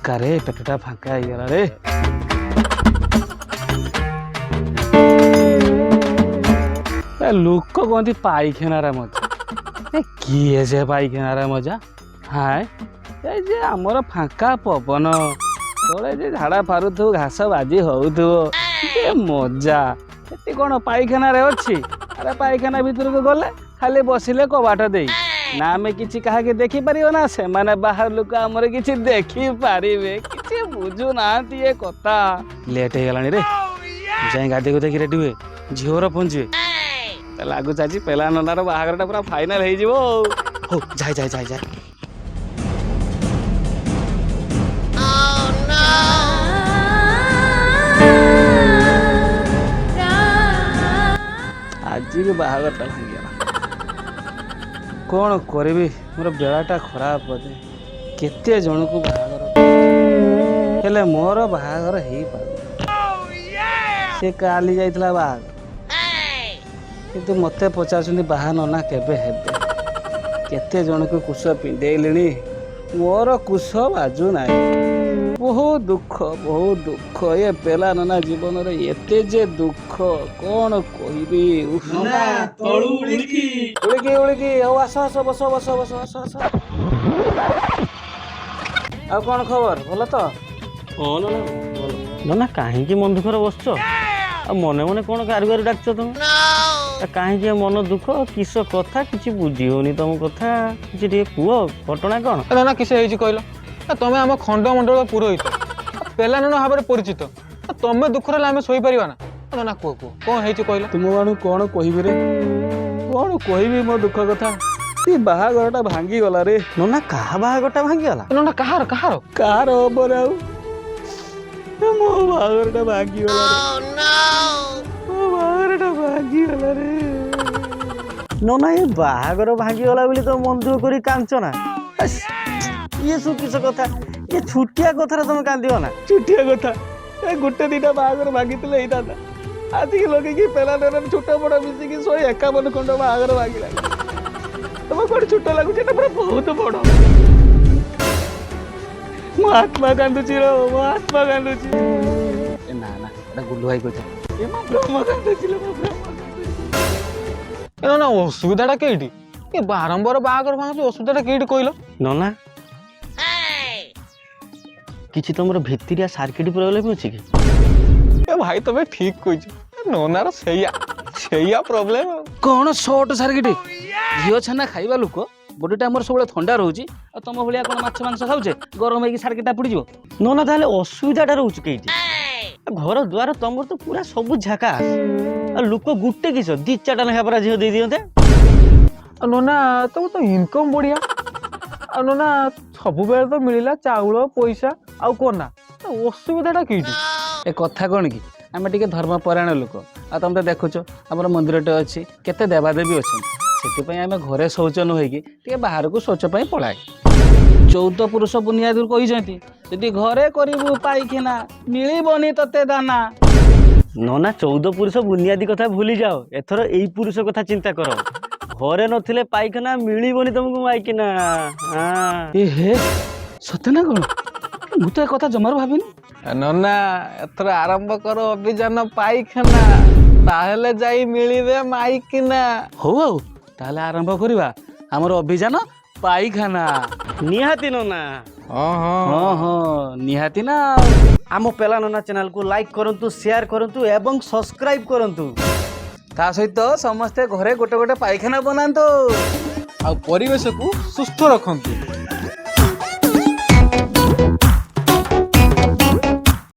फांका रे पेटटा फांका ହେଇଗଲା रे लोक कहती पाइखानार मजा किए से पाइखानार मजा हाँ जे आमर फांका पवन तले जे झाड़ा पारुथु घास बाजी होउथु मजा ये कौन पाइखाना रे अच्छी अरे पाइखाना भीतर को गले खाली बसिले कबाट दे ना आम कि क्या देखी पार ना से माने बाहर लोक आमर कि देखी पारे कि बुझु ना ये कथा लेट हो गलानी रे जाए गाधे गुधे रेडी हुए झीवर पहुंचे लगुच आज पेला ननार बाहागर पूरा फाइनाल हो जाए जाए जाए जाए आज भी बाहागरटा भांगीगला कौन करी मोर बेलाटा खराब बोधे केते जन को बाहागर हेले मोर बाहागर हो पार से काली जाइतला बाहागर किंतु मते पचार बाहा नना केबे हेबे केते जन को कुश पिंडेली मोर कुश बाजू ना बहुत दुख ये पेला नना जीवन रे एते जे दुख कौन कहबी उड़की आस आस बस बस बस आस आस आ कौन खबर भल तो ना कहीं मन दुखर बसच मने मने कौन कार डाकच तुम कहीं मन दुख किस कथा किसी बुझी होनी तुम कथा किसी कह घटना कौन ना किस कहल तुम आम खंडमंडल पुरोहित पेला नना भाव परिचित तुम दुखर आम शोपार ना ना कह कह कौन है कहल तुम मानू कौन कहबी रे कौन कहबी मो दुख कथा बाहागरटा भांगी गला रे नना कहा बाहागरटा भांगी गला नना कहार कहार कार हबर आउ मो बाहागरटा भांगी गला मो बाहागरटा भांगी गला रे नना ये बाहागर भांगी गला बोली तो मन दुख करी कांचना ये सब किस कथा ये छुटिया कथा तुम कांदियो ना छुटिया कथा गोटे दीटा बाहागर भांगी आज के लगे कि पेला छोट बड़ मिसिक 151 खंड बाहागर भांगिला तुम कौन छोट लगुच बहुत बड़ मो आत्मा कांदुची रो मो आत्मा कांदुची ना ना गुल्लू भाई कह ब्रह्म कांदुची ना असुविधा कईटी ये बारंबार बाहागर भांगुची असुविधा कईटी कहल नना किसी तुम भितरिया सर्किट प्रॉब्लम अच्छी कि भाई तुम ठीक कह ननार सैया प्रॉब्लम कौन शॉर्ट सर्किट झील छाना खाइबा लोक बॉडीटा मोर सब थंडा रोचे तुम भाया कौन माछ मांस खाऊे गरम होगी सर्किटा पड़ जाव नना ताले असुविधाटा रोच कईटी घर द्वार तुम तो पूरा सब झाका लोक गुटे किस दी चार्टा लेखा परा झील दे दियंते नना तुम तो इनकम बढ़िया नना सब बेले तो मिलला चाउल पैसा आउ कौन ना असुविधाटा कईटी ए कथा कौन कि आम टे धर्मपरायण लोक आ तुम तो देखुच आम मंदिरटे अच्छी केते देवादेवी अच्छा से आम घरे शौच न हो बाहर को शौच पलाए 14 पुरुष बुनियादी कहते यदि घरे करू पाइखाना मिलबनी तते दाना नना 14 पुरुष बुनियादी कथा भूली जाओ एथर यही पुरुष कथा चिंता कर घरे नथिले पाइखाना मिलबनी तुमको माइकिना हे सत्य ना कौन मु तो कथा जमार भाविनी नना एथर आरंभ करो अभियान पाइखाना ताहले जाई मिलिबे माइकिना हो ताहले आरंभ करिबा हमर अभियान पाइखाना निहाती नना हाँ निहाती ना आम पेला नना चैनल को लाइक करंतु शेयर करंतु एवं सब्सक्राइब करंतु ता सहित समस्ते घरे गोटे गोटे पाइखाना बनातो आ परिवेश को सुस्थ रखंतु।